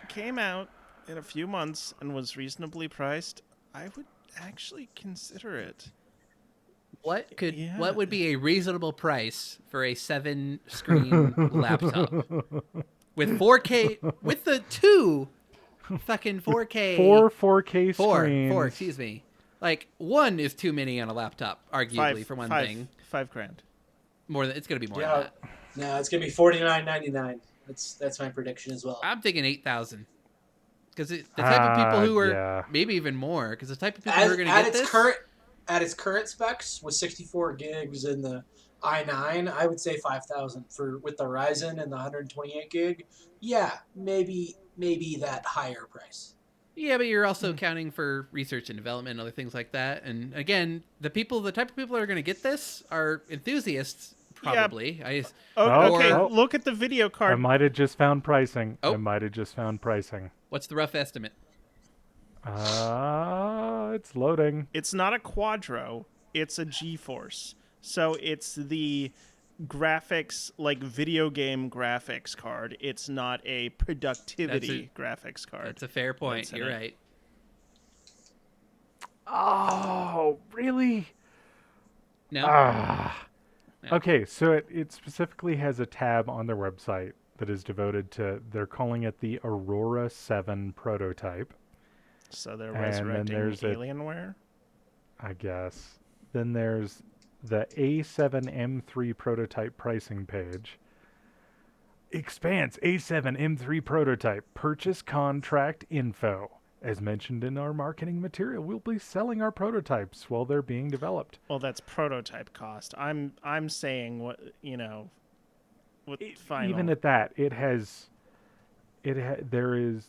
came out in a few months and was reasonably priced, I would actually consider it. What Yeah. what would be a reasonable price for a 7-screen laptop with 4K with the two fucking 4K Four 4K four screens. excuse me. Like one is too many on a laptop, arguably for one thing. $5,000. More than it's gonna be more than Yeah. that. No, it's gonna be $49.99. That's my prediction as well. I'm thinking 8,000. Because the type of people who are yeah. maybe even more. Because the type of people who are going to get this. At its current specs with 64 gigs and the i9, I would say 5,000 with the Ryzen and the 128 gig. Yeah, maybe that higher price. Yeah, but you're also accounting for research and development and other things like that. And again, the type of people that are going to get this are enthusiasts, probably. Yeah. Oh, Okay, oh. look at the video I card. might have just found pricing. Oh. I might have just found pricing. What's the rough estimate? It's loading. It's not a Quadro, it's a GeForce. So it's the graphics, like video game graphics card. It's not a productivity graphics card. That's a fair point. That's in You're it. right. Oh, really? No. Ah. No. Okay, so it specifically has a tab on their website that is devoted to, they're calling it the Aurora 7 prototype, So they're And then resurrecting there's Alienware? I guess. Then there's the A7M3 prototype pricing page. Expanse A7M3 prototype purchase contract info. As mentioned in our marketing material, we'll be selling our prototypes while they're being developed. Well, that's prototype cost. I'm saying what, what final. Even at that, there is,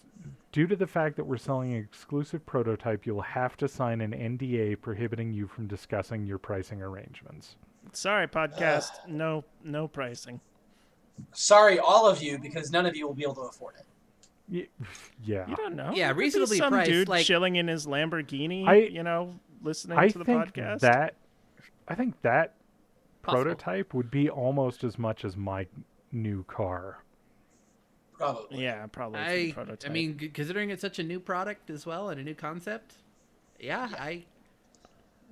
due to the fact that we're selling an exclusive prototype, you'll have to sign an NDA prohibiting you from discussing your pricing arrangements. Sorry, podcast. No pricing. Sorry, all of you, because none of you will be able to afford it. Yeah. You don't know. Yeah, There could be reasonably some priced, dude like- chilling in his Lamborghini, listening I to the think podcast. I think that Possible. prototype would be almost as much as my new car. Probably. Yeah, probably for the prototype. I mean, considering it's such a new product as well and a new concept, yeah,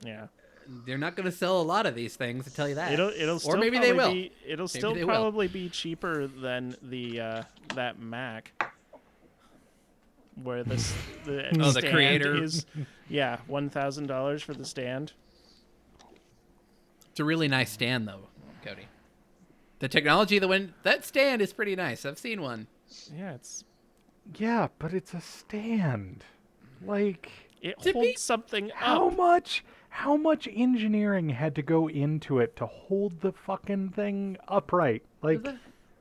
yeah. they're not going to sell a lot of these things. To tell you that, It'll still or maybe they will. It'll Maybe still they will. probably be cheaper than the that Mac, where the Oh, the stand creator. is $1,000 for the stand. It's a really nice stand, though, Cody. The technology that stand is pretty nice. I've seen one. Yeah, it's Yeah, but it's a stand. Like, it To be- holds something how up. much engineering had to go into it to hold the fucking thing upright? Like,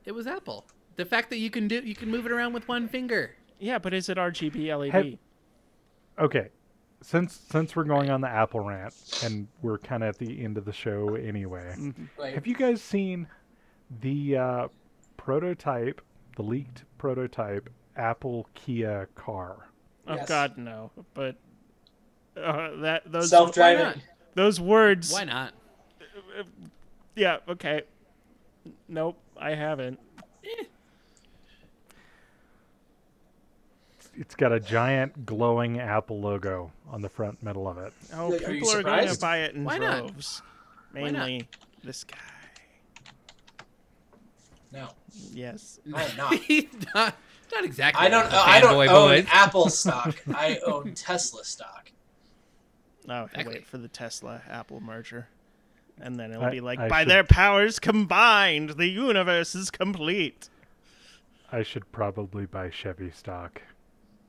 It was Apple. The fact that you can move it around with one finger. Yeah, but is it RGB LED? okay, since we're going on the Apple rant and we're kind of at the end of the show anyway, Right. have you guys seen the prototype, the leaked prototype Apple Kia car? Oh Yes. God, no! But those Self-driving. Why not? those words. Why not? Yeah. Okay. Nope, I haven't. It's got a giant glowing Apple logo on the front middle of it. Oh, Are you people are going to surprised? buy it in Why not? droves. Why not? Mainly this guy. No, Yes. I am not. He's not exactly. I don't. a I don't fanboy own boy. Apple stock. I own Tesla stock. Oh, Exactly. wait for the Tesla Apple merger, and then it'll I- be like, I by should- their powers combined, the universe is complete. I should probably buy Chevy stock.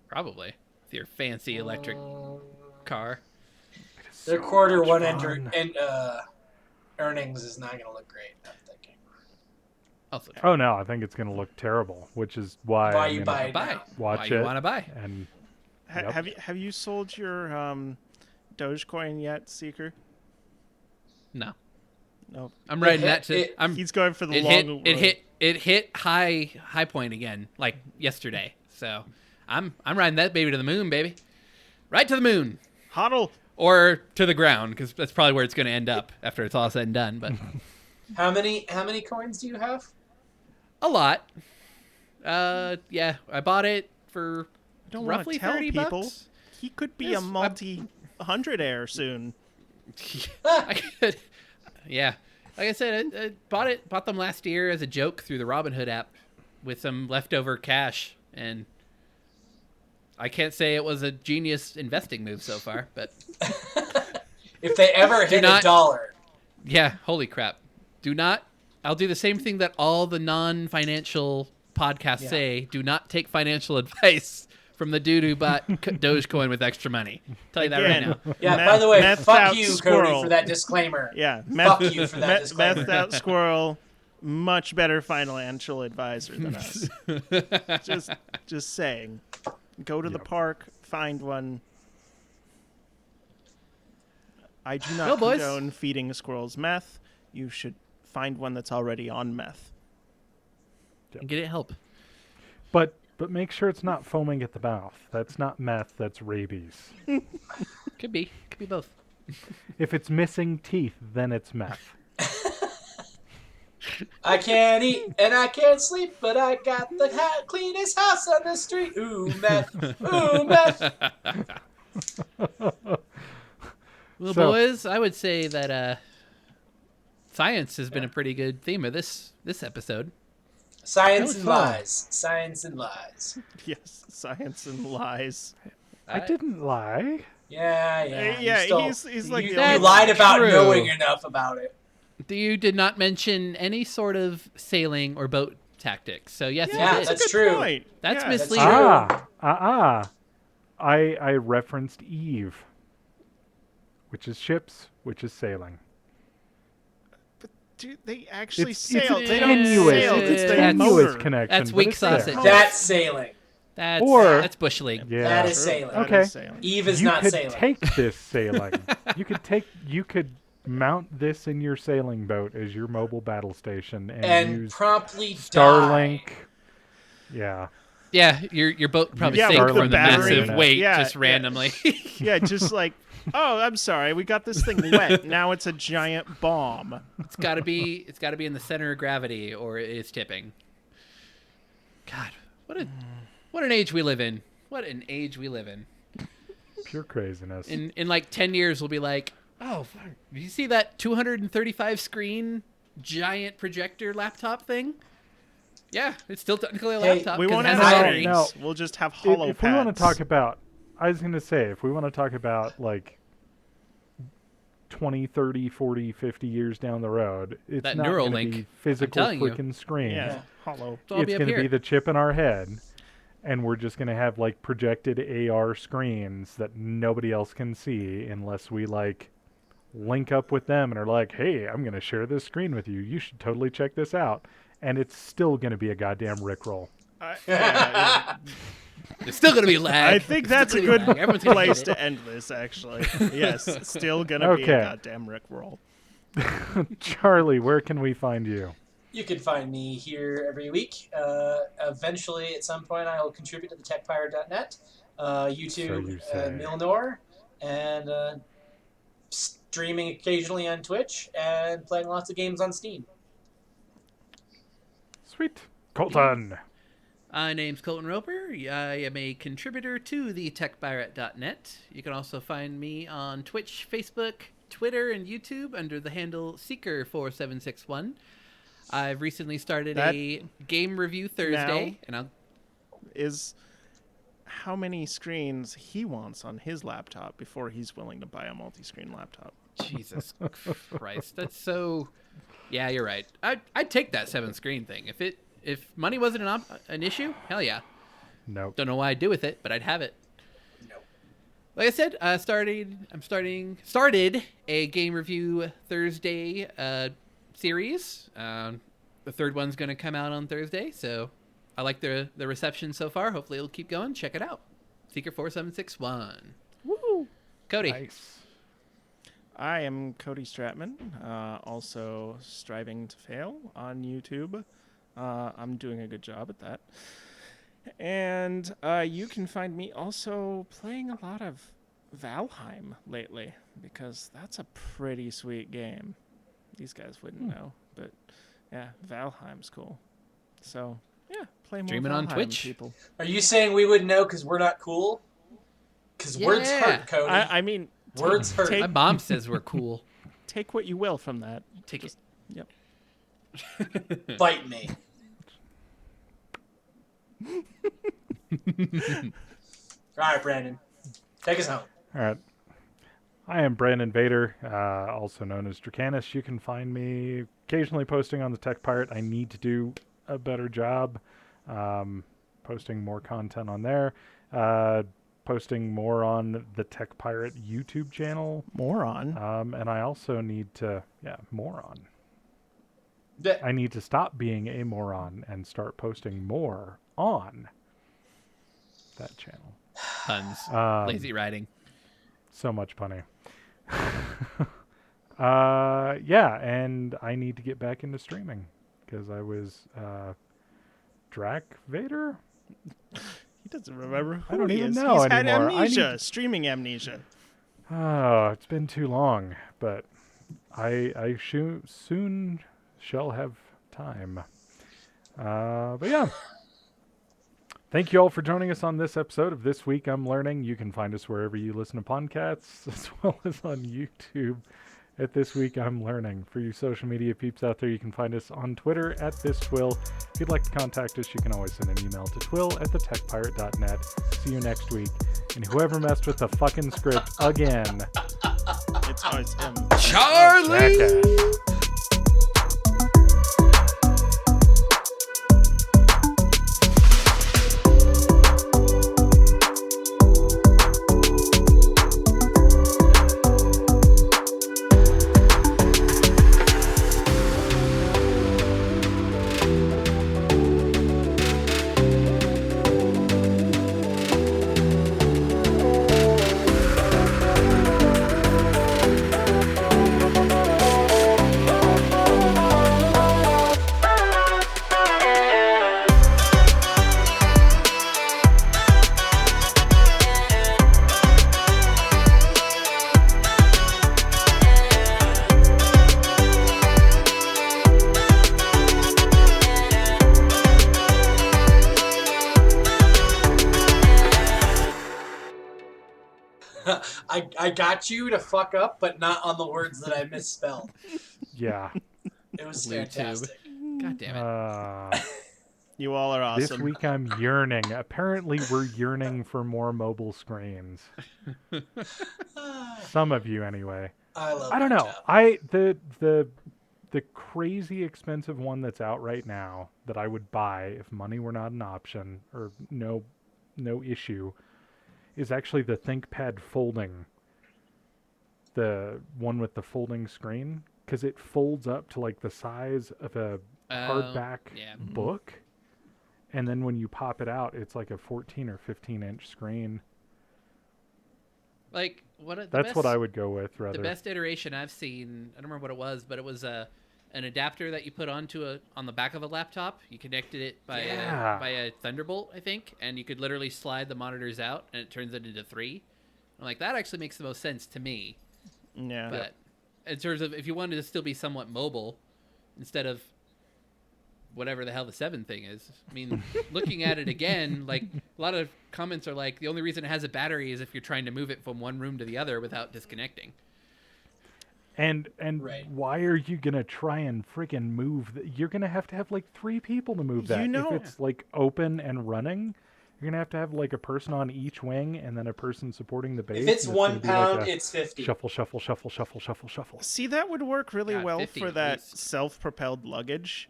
Probably with your fancy electric car. It is Their so quarter much one fun. earnings is not going to look great, I'm thinking. Also true. Oh no, I think it's going to look terrible, which is why Why I'm you going buy to it Buy. now? Why watch you it. want to buy? And yep. Have you sold your Dogecoin yet, Seeker? No. No. I'm riding that to. I'm. He's going for the It long hit. road. It hit high point again, like yesterday. So I'm riding that baby to the moon, baby. Right to the moon. Hodl. Or to the ground, because that's probably where it's going to end up after it's all said and done. But How many coins do you have? a lot. Yeah, I bought it for Don't want roughly to tell $30. people. He could be Yes, a multi-hundredaire soon. I could, yeah. Like I said, I bought them last year as a joke through the Robinhood app with some leftover cash, and I can't say it was a genius investing move so far, but If they ever hit not- $1. yeah, holy crap. I'll do the same thing that all the non-financial podcasts Yeah. say. Do not take financial advice from the dude who bought Dogecoin with extra money. Tell you that right Again. now. Yeah, Meth- by the way, methed fuck out you, squirrel. Cody, for that disclaimer. Yeah. Fuck you for that disclaimer. Methed out squirrel, much better financial advisor than us. just saying. Go to the Yep. park, find one. I do Well, not boys. condone feeding squirrels meth. You should find one that's already on meth. And get it help. But make sure it's not foaming at the mouth. That's not meth. That's rabies. Could be both. If it's missing teeth, then it's meth. I can't eat and I can't sleep, but I got the cleanest house on the street. Ooh, meth. Ooh, meth. Well, So- boys, I would say that science has been a pretty good theme of this episode. Science That and was fun. lies. Science and lies. Yes, science and lies. I didn't lie. Yeah, yeah. Yeah, You still- he's like you, the you only lied one. about True. knowing enough about it. You did not mention any sort of sailing or boat tactics. So yes, Yeah, you did. that's Good true. point. That's Yeah, misleading. true. I referenced Eve, which is ships, which is sailing. Dude, they actually It's sail. a They don't tenuous, sail. it's It's a their That's- tenuous motor. connection. That's but weak it's there. sausage. That's sailing. That's Or- that's bush league. Yeah. That is True. sailing. That Okay. is sailing. Eve is you not could sailing. take this sailing. you could mount this in your sailing boat as your mobile battle station and and use promptly Starlink. die. Yeah. Yeah, your boat probably Yeah, sank with the from the battery. massive weight Yeah, just yeah. randomly. Yeah, just like, oh, I'm sorry, we got this thing wet. Now it's a giant bomb. It's got to be in the center of gravity or it's tipping. God, what an age we live in. What an age we live in. Pure craziness. In like 10 years we'll be like, "Oh, fuck. Did you see that 235 screen giant projector laptop thing?" Yeah, it's still technically a Hey, laptop. We 'cause won't it have has a No, battery. no. screens. We'll just have If hollow we want to pads. talk about, I was going to say, if we want to talk about like 20, 30, 40, 50 years down the road, it's That not going to Neuralink, be physical telling you. freaking screens. Yeah, hollow. It'll all It's be up going to here. be the chip in our head, and we're just going to have like projected AR screens that nobody else can see unless we like link up with them and are like, hey, I'm going to share this screen with you. You should totally check this out. And it's still going to be a goddamn Rickroll. Yeah. It's still going to be lag. I think It's that's a still gonna good be lag. Everyone's gonna place hate to it. end this, actually. Yes, still going to be a Okay. goddamn Rickroll. Charlie, where can we find you? You can find me here every week. Eventually, at some point, I will contribute to the techpirate.net, YouTube, you say. Milnor, and streaming occasionally on Twitch and playing lots of games on Steam. Sweet. Colton. My name's Colton Roper. I am a contributor to the techpirate.net. You can also find me on Twitch, Facebook, Twitter, and YouTube under the handle Seeker4761. I've recently started That- a game review Thursday, and I'll Is how many screens he wants on his laptop before he's willing to buy a multi-screen laptop. Jesus Christ, that's so. Yeah, you're right. I'd take that 7-screen thing if money wasn't an issue. Hell yeah. Nope. Don't know why I'd do with it, but I'd have it. No. Like I said, started a game review Thursday series. The third one's going to come out on Thursday, so I like the reception so far. Hopefully it'll keep going. Check it out. Secret 4761. Woo! Cody. Nice. I am Cody Stratman, also striving to fail on YouTube. I'm doing a good job at that. And you can find me also playing a lot of Valheim lately, because that's a pretty sweet game. These guys wouldn't know, but yeah, Valheim's cool. So yeah, play more Streaming Valheim, on Twitch. people. Are you saying we wouldn't know because we're not cool? Because words Yeah. hurt, Cody. I mean, Words hurt. My mom says we're cool. take what you will from that. Take it. Yep. Bite me. All right, Brandon. Take us home. All right. I am Brandon Vader, also known as Dracanis. You can find me occasionally posting on the Tech Pirate. I need to do a better job posting more content on there. Posting more on the Tech Pirate YouTube channel. Moron. And I also need to, moron. Yeah. I need to stop being a moron and start posting more on that channel. Puns. Lazy writing. So much punny. And I need to get back into streaming because I was Drac Vader. He doesn't remember who I don't he even is. know He's had anymore. amnesia, streaming amnesia. Oh, it's been too long, but I soon shall have time. But yeah. Thank you all for joining us on this episode of This Week I'm Learning. You can find us wherever you listen to podcasts, as well as on YouTube at This Week I'm Learning. For you social media peeps out there, you can find us on Twitter at ThisTwil. If you'd like to contact us, you can always send an email to twil@thetechpirate.net. See you next week. And whoever messed with the fucking script again, It's always him. Charlie! jackass. I got you to fuck up, but not on the words that I misspelled. Yeah. It was YouTube. fantastic. God damn it. You all are awesome. This week I'm yearning. Apparently we're yearning for more mobile screens. Some of you anyway. I don't that know. job. The crazy expensive one that's out right now that I would buy if money were not an option or no issue is actually the ThinkPad folding. The one with the folding screen, because it folds up to like the size of a hardback book, and then when you pop it out, it's like a 14 or 15-inch screen. Like That's what I would go with. Rather, the best iteration I've seen, I don't remember what it was, but it was an adapter that you put on the back of a laptop. You connected it by a Thunderbolt, I think, and you could literally slide the monitors out, and it turns it into 3. I'm like, that actually makes the most sense to me. Yeah. But in terms of if you wanted to still be somewhat mobile, instead of whatever the hell the 7 thing is, I mean, looking at it again, like a lot of comments are like, the only reason it has a battery is if you're trying to move it from one room to the other without disconnecting. And Right. why are you gonna try and freaking move? You're gonna have to have like 3 people to move that. You know- If it's like open and running, you're gonna have like a person on each wing and then a person supporting the base. If it's and £1, gonna be like a it's 50. shuffle, shuffle, shuffle, shuffle, shuffle, shuffle. See, that would work really God, well 50 for at that least. self-propelled luggage.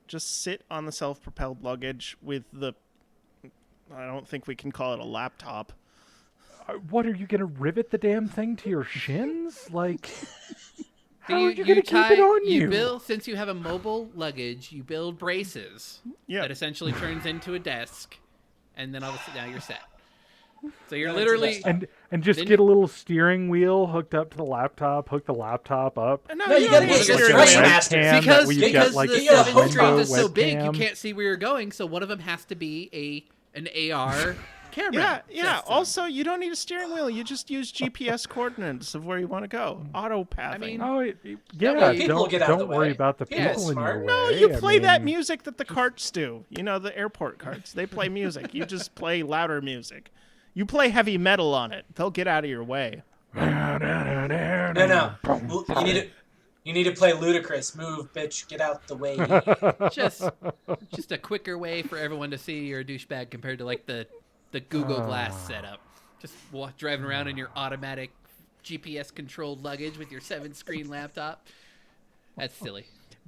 Just sit on the self-propelled luggage with the... I don't think we can call it a laptop. What are you gonna rivet the damn thing to your shins? Like, how You, are you gonna tie, keep it on you? build, since you have a mobile luggage, you build braces Yeah. that essentially turns into a desk, and then now you're set. So you're Then it's a literally desktop. And just Then get a little steering wheel hooked up to the laptop. Hook the laptop up. No, you gotta don't get need some a steering Stretch wheel. Master. Webcam because that way you because get, like, the you got a 7 window screens is so big, you webcam. can't see where you're going. So one of them has to be an AR camera. Yeah. system. Also, you don't need a steering wheel. You just use GPS coordinates of where you want to go. Auto pathing. mean, Oh, way people don't get out of the worry way. about the People are people in smart. your way. no, you I play that mean, music that the carts do. You know, the airport carts. They play music. You just play louder music. You play heavy metal on it. They'll get out of your way. No. You need to play ludicrous. Move, bitch. Get out the way. just a quicker way for everyone to see you're a douchebag compared to like the Google Glass setup. Just driving around in your automatic GPS controlled luggage with your 7-screen laptop. That's silly.